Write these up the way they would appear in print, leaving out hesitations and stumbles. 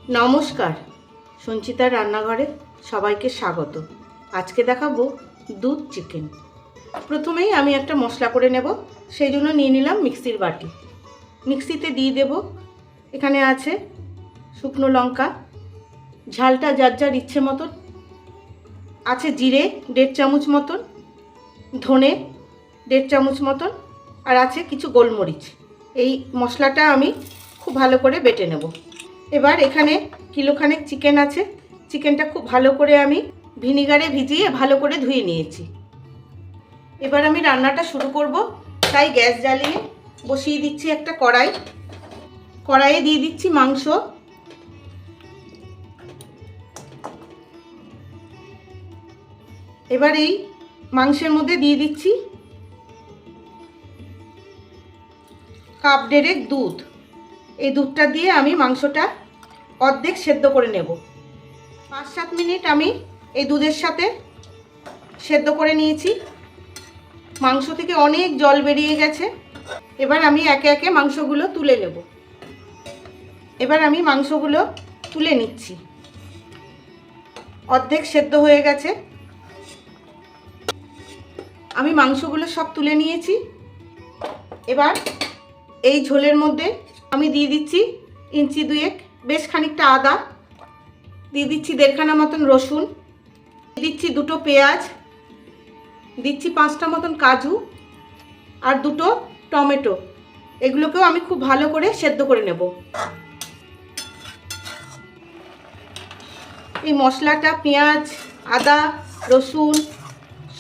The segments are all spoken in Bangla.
নমস্কার, সঞ্চিতার রান্নাঘরে সবাইকে স্বাগত। আজকে দেখাবো দুধ চিকেন। প্রথমেই আমি একটা মশলা করে নেব, সেই জন্য নিয়ে নিলাম মিক্সির বাটি। মিক্সিতে দিয়ে দেব, এখানে আছে শুকনো লঙ্কা, ঝালটা যার যার ইচ্ছে মতন, আছে জিরে 1.5 চামচ মতন, ধনে 1.5 চামচ মতন, আর আছে কিছু গোলমরিচ। এই মশলাটা আমি খুব ভালো করে বেটে নেব। এবার এখানে কিলোখানেক চিকেন আছে, চিকেনটা খুব ভালো করে আমি ভিনিগারে ভিজিয়ে ভালো করে ধুয়ে নিয়েছি। এবার আমি রান্নাটা শুরু করব, তাই গ্যাস জ্বালিয়ে বসিয়ে দিচ্ছি একটা কড়াই। কড়াইয়ে দিয়ে দিচ্ছি মাংস। এবার এই মাংসের মধ্যে দিয়ে দিচ্ছি কাপ 1.5 দুধ। এই দুধটা দিয়ে আমি মাংসটা অর্ধেক সেদ্ধ করে নেব। 5-7 মিনিট আমি এই দুধের সাথে সেদ্ধ করে নিয়েছি। মাংস থেকে অনেক জল বেরিয়ে গেছে। এবার আমি একে একে মাংসগুলো তুলে নেব। এবার আমি মাংসগুলো তুলে নিচ্ছি। অর্ধেক সেদ্ধ হয়ে গেছে। আমি মাংসগুলো সব তুলে নিয়েছি। এবার এই ঝোলের মধ্যে আমি দিয়ে দিচ্ছি 2 ইঞ্চি বেশ খানিকটা আদা, দিয়ে দিচ্ছি 1.5 খানা মতন রসুন, দিয়ে দিচ্ছি 2টো পেঁয়াজ, দিচ্ছি 5টা মতন কাজু আর 2টো টমেটো। এগুলোকেও আমি খুব ভালো করে সেদ্ধ করে নেব। এই মশলাটা পেঁয়াজ, আদা, রসুন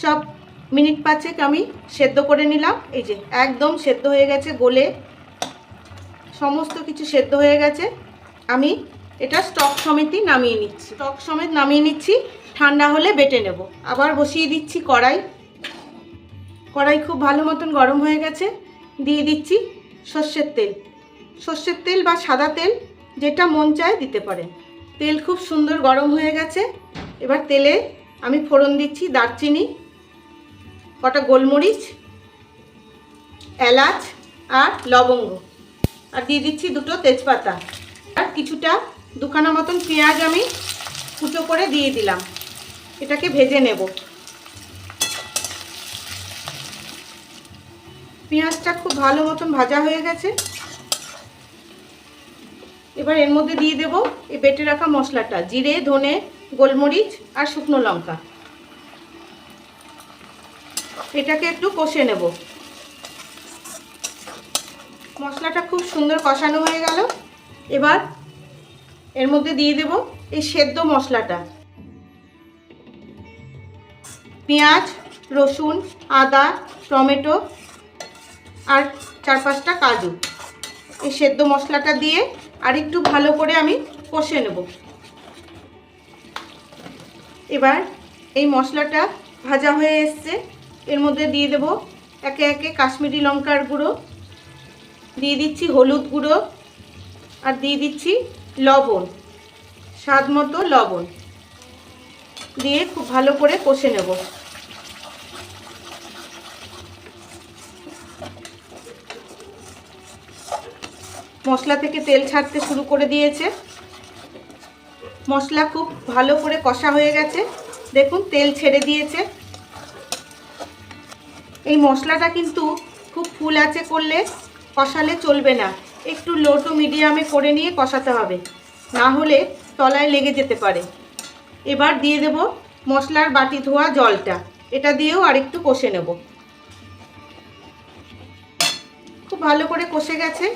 সব মিনিট 5 আমি সেদ্ধ করে নিলাম। এই যে একদম সেদ্ধ হয়ে গেছে, গলে সমস্ত কিছু সেদ্ধ হয়ে গেছে। আমি এটা স্টক সমেতই নামিয়ে নিচ্ছি। স্টক সমেত নামিয়ে নিচ্ছি, ঠান্ডা হলে বেটে নেব। আবার বসিয়ে দিচ্ছি কড়াই। কড়াই খুব ভালো মতন গরম হয়ে গেছে। দিয়ে দিচ্ছি সর্ষের তেল। সর্ষের তেল বা সাদা তেল, যেটা মন চায় দিতে পারেন। তেল খুব সুন্দর গরম হয়ে গেছে। এবার তেলে আমি ফোড়ন দিচ্ছি দারচিনি, কটা গোলমরিচ, এলাচ আর লবঙ্গ, আর দিয়ে দিচ্ছি 2টো তেজপাতা, আর কিছুটা 2 খানা মতন পেঁয়াজ আমি কুচো করে দিয়ে দিলাম। এটাকে ভেজে নেব। পেঁয়াজটা খুব ভালো মতন ভাজা হয়ে গেছে। এবার এর মধ্যে দিয়ে দেব এই বেটে রাখা মশলাটা, জিরে, ধনে, গোলমরিচ আর শুকনো লঙ্কা। এটাকে একটু কষে নেব। মশলাটা খুব সুন্দর কষানো হয়ে গেল। এবার এর মধ্যে দিয়ে দেব এই সেদ্ধ মশলাটা, পেঁয়াজ, রসুন, আদা, টমেটো আর 4-5টা কাজু। এই সেদ্ধ মশলাটা দিয়ে আর একটু ভালো করে আমি কষে নেব। এবার এই মশলাটা ভাজা হয়ে এসছে, এর মধ্যে দিয়ে দেব একে একে কাশ্মীরি লঙ্কার গুঁড়ো, দিয়ে দিচ্ছি হলুদ গুঁড়ো, আর দিয়ে দিচ্ছি লবণ, স্বাদ মতো লবণ দিয়ে খুব ভালো করে কষে নেব। মশলা থেকে তেল ছাড়তে শুরু করে দিয়েছে। মশলা খুব ভালো করে কষা হয়ে গেছে, দেখুন তেল ছেড়ে দিয়েছে। এই মশলাটা কিন্তু খুব ফুল আঁচে করলে কষালে চলবে না, একটু লো টু মিডিয়ামে করে নিয়ে কষাতে হবে, না হলে তলায় লেগে যেতে পারে। এবার দিয়ে দেব মশলার বাটি ধোয়া জলটা, এটা দিয়েও আরেকটু কষে নেব। খুব ভালো করে কষে গেছে,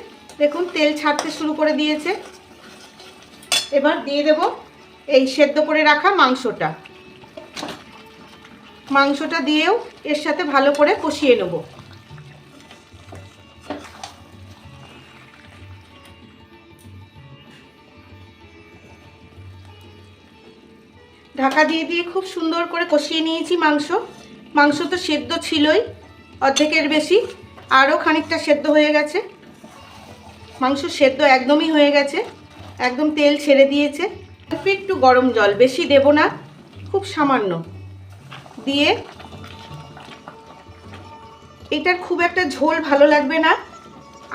দেখুন তেল ছাড়তে শুরু করে দিয়েছে। এবার দিয়ে দেব এই সেদ্ধ করে রাখা মাংসটা। মাংসটা দিয়েও এর সাথে ভালো করে কষিয়ে নেব। ঢাকা দিয়ে দিয়ে খুব সুন্দর করে কষিয়ে নিয়েছি মাংস। মাংস তো সেদ্ধ ছিলই, অর্ধেকের বেশি, আরও খানিকটা সেদ্ধ হয়ে গেছে। মাংস সেদ্ধ একদমই হয়ে গেছে, একদম তেল ছেড়ে দিয়েছে। একটু গরম জল, বেশি দেব না, খুব সামান্য দিয়ে, এটার খুব একটা ঝোল ভালো লাগবে না,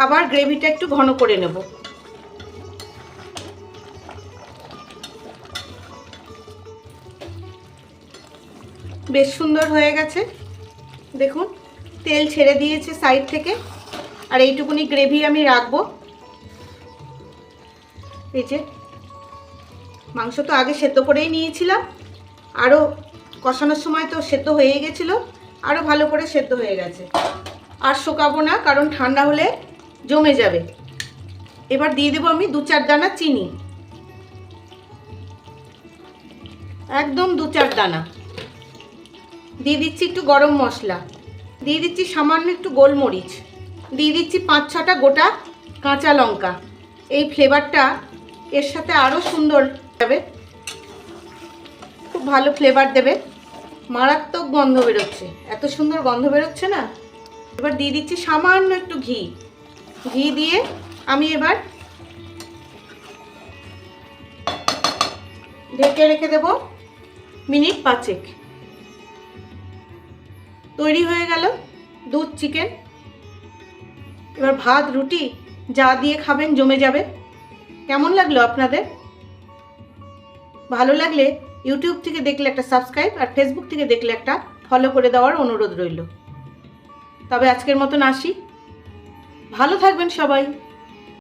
আবার গ্রেভিটা একটু ঘন করে নেব। বেশ সুন্দর হয়ে গেছে। দেখুন তেল ছেড়ে দিয়েছে সাইড থেকে। আর এইটুকুনি গ্রেভি আমি রাখবো। এই যে মাংস তো আগে সেদ্ধ করেই নিয়েছিলাম, আরও কষানোর সময় তো সেদ্ধ হয়ে গেছিলো, আরও ভালো করে সেদ্ধ হয়ে গেছে। আর শোকাবো না, কারণ ঠান্ডা হলে জমে যাবে। এবার দিয়ে দেবো আমি 2-4 দানা চিনি, একদম 2-4 দানা। দিয়ে দিচ্ছি একটু গরম মশলা, দিয়ে দিচ্ছি সামান্য একটু গোলমরিচ, দিয়ে দিচ্ছি 5-6টা গোটা কাঁচা লঙ্কা। এই ফ্লেভারটা এর সাথে আরও সুন্দর হবে, খুব ভালো ফ্লেভার দেবে। মারাত্মক গন্ধ বেরোচ্ছে, এত সুন্দর গন্ধ বেরোচ্ছে না। এবার দিয়ে দিচ্ছি সামান্য একটু ঘি। ঘি দিয়ে আমি এবার ঢেকে রেখে দেব মিনিট 5। তৈরি হয়ে গেল দুধ চিকেন। এবার ভাত রুটি যা দিয়ে খাবেন জমে যাবে। কেমন লাগলো আপনাদের? ভালো লাগলে ইউটিউব থেকে দেখলে একটা সাবস্ক্রাইব, আর ফেসবুক থেকে দেখলে একটা ফলো করে দেওয়ার অনুরোধ রইল। তবে আজকের মতন আসি, ভালো থাকবেন সবাই।